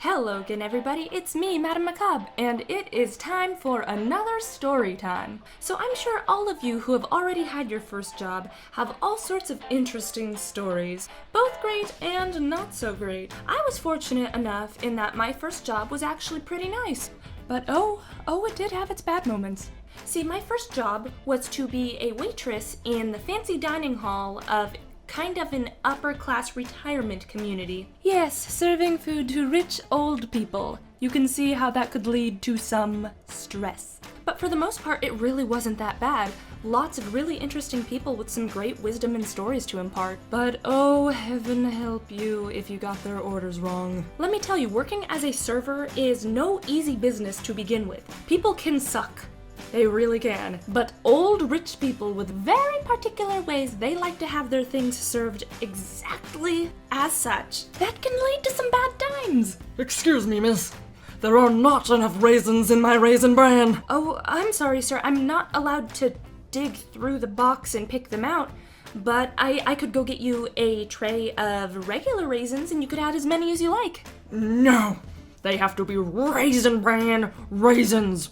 Hello again, everybody. It's me, Madame Macabre, and it is time for another story time. So I'm sure all of you who have already had your first job have all sorts of interesting stories, both great and not so great. I was fortunate enough in that my first job was actually pretty nice, but it did have its bad moments. See, my first job was to be a waitress in the fancy dining hall of kind of an upper-class retirement community. Yes, serving food to rich old people. You can see how that could lead to some stress. But for the most part, it really wasn't that bad. Lots of really interesting people with some great wisdom and stories to impart. But oh, heaven help you if you got their orders wrong. Let me tell you, working as a server is no easy business to begin with. People can suck. They really can. But old rich people with very particular ways they like to have their things served exactly as such, that can lead to some bad times. Excuse me, miss. There are not enough raisins in my raisin bran. Oh, I'm sorry, sir. I'm not allowed to dig through the box and pick them out, but I could go get you a tray of regular raisins and you could add as many as you like. No, they have to be raisin bran raisins.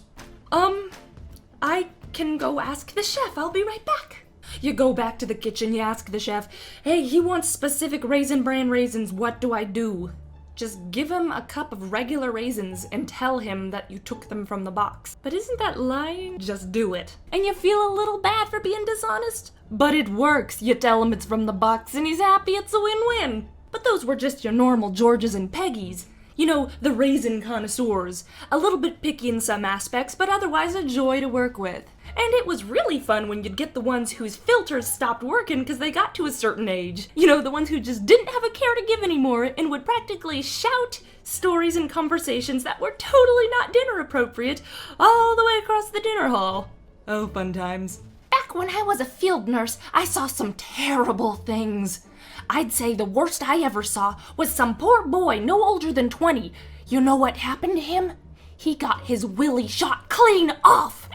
I can go ask the chef. I'll be right back. You go back to the kitchen, you ask the chef, hey, he wants specific raisin bran raisins, what do I do? Just give him a cup of regular raisins and tell him that you took them from the box. But isn't that lying? Just do it. And you feel a little bad for being dishonest? But it works. You tell him it's from the box and he's happy, it's a win-win. But those were just your normal Georges and Peggies. You know, the raisin connoisseurs. A little bit picky in some aspects, but otherwise a joy to work with. And it was really fun when you'd get the ones whose filters stopped working because they got to a certain age. You know, the ones who just didn't have a care to give anymore and would practically shout stories and conversations that were totally not dinner appropriate all the way across the dinner hall. Oh, fun times. Back when I was a field nurse, I saw some terrible things. I'd say the worst I ever saw was some poor boy no older than 20. You know what happened to him? He got his willy shot clean off!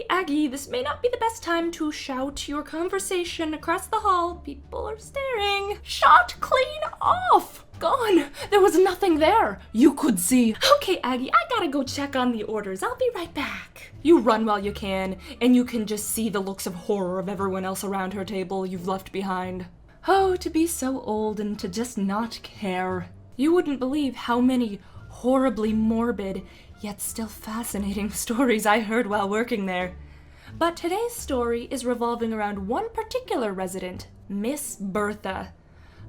Aggie, this may not be the best time to shout your conversation across the hall. People are staring. Shot clean off! Gone. There was nothing there. You could see. Okay, Aggie, I gotta go check on the orders. I'll be right back. You run while you can, and you can just see the looks of horror of everyone else around her table you've left behind. Oh, to be so old and to just not care. You wouldn't believe how many horribly morbid, yet still fascinating stories I heard while working there. But today's story is revolving around one particular resident, Miss Bertha.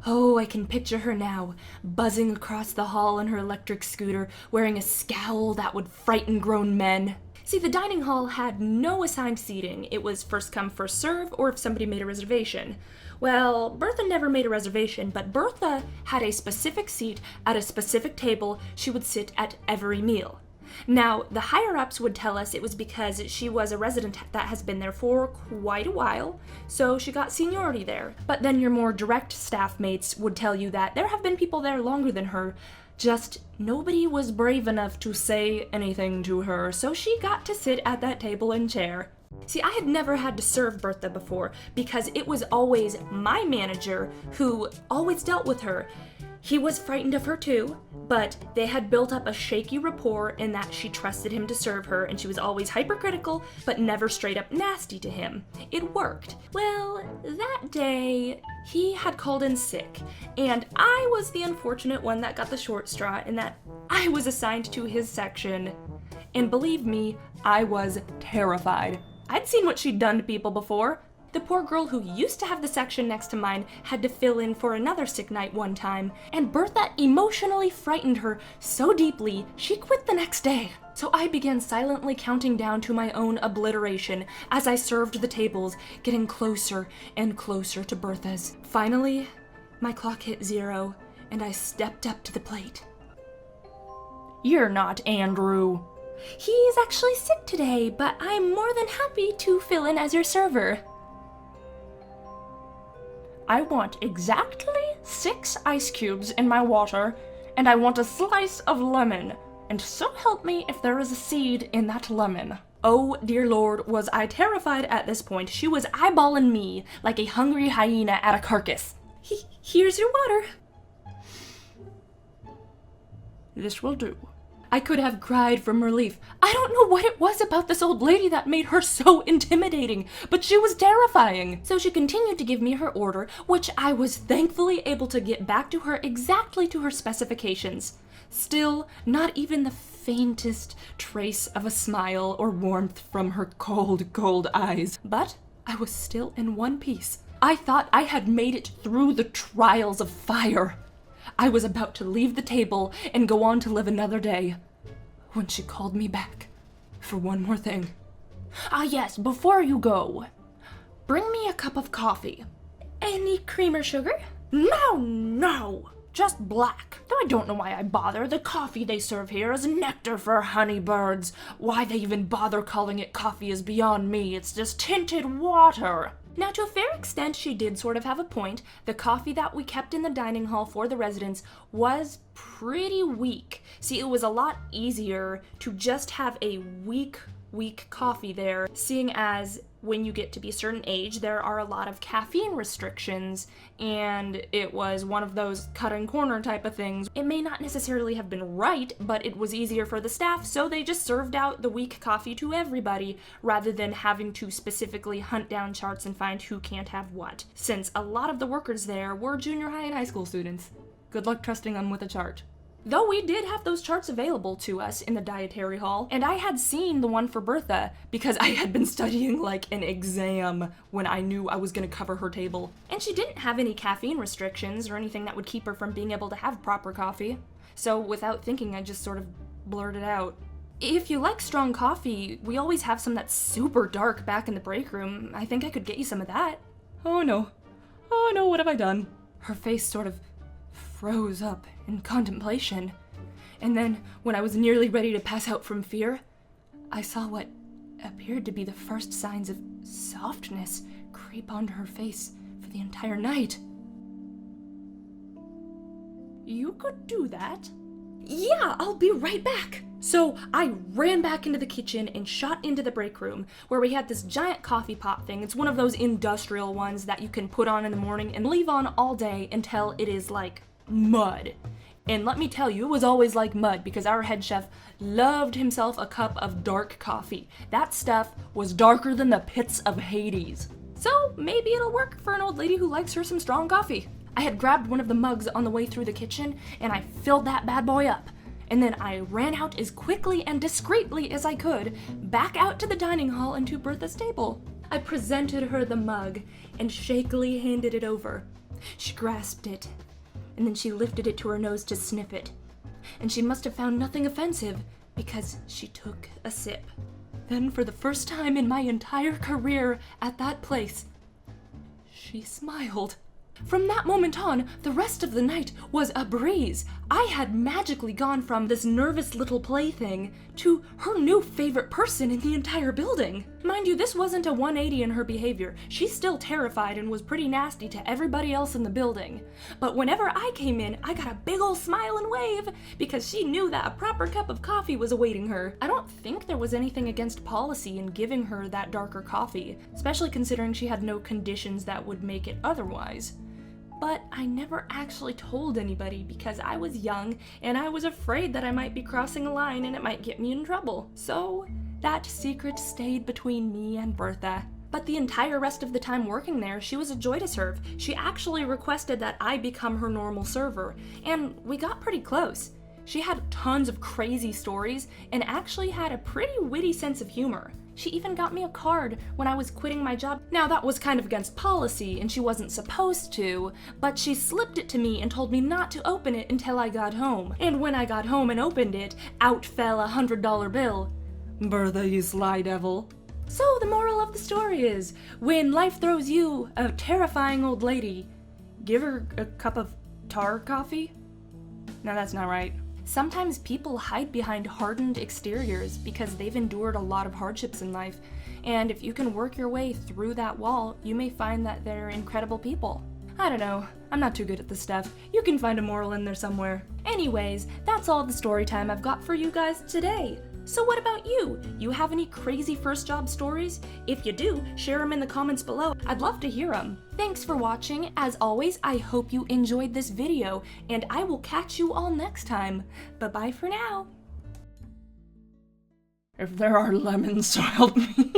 Oh, I can picture her now, buzzing across the hall on her electric scooter, wearing a scowl that would frighten grown men. See, the dining hall had no assigned seating. It was first come, first serve, or if somebody made a reservation. Well, Bertha never made a reservation, but Bertha had a specific seat at a specific table she would sit at every meal. Now, the higher-ups would tell us it was because she was a resident that has been there for quite a while, so she got seniority there. But then your more direct staff mates would tell you that there have been people there longer than her, just nobody was brave enough to say anything to her, so she got to sit at that table and chair. See, I had never had to serve Bertha before because it was always my manager who always dealt with her. He was frightened of her too, but they had built up a shaky rapport in that she trusted him to serve her and she was always hypercritical but never straight up nasty to him. It worked. Well, that day he had called in sick and I was the unfortunate one that got the short straw in that I was assigned to his section. And believe me, I was terrified. I'd seen what she'd done to people before. The poor girl who used to have the section next to mine had to fill in for another sick night one time, and Bertha emotionally frightened her so deeply she quit the next day. So I began silently counting down to my own obliteration as I served the tables, getting closer and closer to Bertha's. Finally, my clock hit 0, and I stepped up to the plate. You're not Andrew. He's actually sick today, but I'm more than happy to fill in as your server. I want exactly 6 ice cubes in my water, and I want a slice of lemon, and so help me if there is a seed in that lemon. Oh, dear Lord, was I terrified at this point. She was eyeballing me like a hungry hyena at a carcass. Here's your water. This will do. I could have cried from relief. I don't know what it was about this old lady that made her so intimidating, but she was terrifying. So she continued to give me her order, which I was thankfully able to get back to her exactly to her specifications. Still, not even the faintest trace of a smile or warmth from her cold, cold eyes. But I was still in one piece. I thought I had made it through the trials of fire. I was about to leave the table and go on to live another day, when she called me back for one more thing. Ah yes, before you go, bring me a cup of coffee. Any cream or sugar? No, just black. I don't know why I bother. The coffee they serve here is nectar for honeybirds. Why they even bother calling it coffee is beyond me. It's just tinted water. Now, to a fair extent, she did sort of have a point. The coffee that we kept in the dining hall for the residents was pretty weak. See, it was a lot easier to just have a weak coffee there, seeing as when you get to be a certain age, there are a lot of caffeine restrictions, and it was one of those cut and corner type of things. It may not necessarily have been right, but it was easier for the staff, so they just served out the weak coffee to everybody, rather than having to specifically hunt down charts and find who can't have what, since a lot of the workers there were junior high and high school students. Good luck trusting them with a chart. Though we did have those charts available to us in the dietary hall, and I had seen the one for Bertha because I had been studying like an exam when I knew I was going to cover her table. And she didn't have any caffeine restrictions or anything that would keep her from being able to have proper coffee. So without thinking, I just sort of blurted out, "If you like strong coffee, we always have some that's super dark back in the break room. I think I could get you some of that." Oh no, what have I done? Her face sort of froze up in contemplation, and then when I was nearly ready to pass out from fear, I saw what appeared to be the first signs of softness creep onto her face for the entire night. "You could do that?" "Yeah, I'll be right back." So I ran back into the kitchen and shot into the break room, where we had this giant coffee pot thing. It's one of those industrial ones that you can put on in the morning and leave on all day until it is like mud. And let me tell you, it was always like mud because our head chef loved himself a cup of dark coffee. That stuff was darker than the pits of Hades. So maybe it'll work for an old lady who likes her some strong coffee. I had grabbed one of the mugs on the way through the kitchen and I filled that bad boy up. And then I ran out as quickly and discreetly as I could, back out to the dining hall and to Bertha's table. I presented her the mug and shakily handed it over. She grasped it, and then she lifted it to her nose to sniff it. And she must have found nothing offensive, because she took a sip. Then, for the first time in my entire career at that place, she smiled. From that moment on, the rest of the night was a breeze. I had magically gone from this nervous little plaything to her new favorite person in the entire building. Mind you, this wasn't a 180 in her behavior. She's still terrified and was pretty nasty to everybody else in the building. But whenever I came in, I got a big ol' smile and wave because she knew that a proper cup of coffee was awaiting her. I don't think there was anything against policy in giving her that darker coffee, especially considering she had no conditions that would make it otherwise. But I never actually told anybody because I was young and I was afraid that I might be crossing a line and it might get me in trouble. So that secret stayed between me and Bertha. But the entire rest of the time working there, she was a joy to serve. She actually requested that I become her normal server, and we got pretty close. She had tons of crazy stories and actually had a pretty witty sense of humor. She even got me a card when I was quitting my job. Now that was kind of against policy and she wasn't supposed to, but she slipped it to me and told me not to open it until I got home. And when I got home and opened it, out fell a $100 bill. Bertha, you sly devil. So the moral of the story is, when life throws you a terrifying old lady, give her a cup of tar coffee? No, that's not right. Sometimes people hide behind hardened exteriors because they've endured a lot of hardships in life, and if you can work your way through that wall, you may find that they're incredible people. I don't know, I'm not too good at this stuff. You can find a moral in there somewhere. Anyways, that's all the story time I've got for you guys today. So what about you? You have any crazy first job stories? If you do, share them in the comments below. I'd love to hear them. Thanks for watching. As always, I hope you enjoyed this video, and I will catch you all next time. Bye-bye for now. If there are lemons, so help me.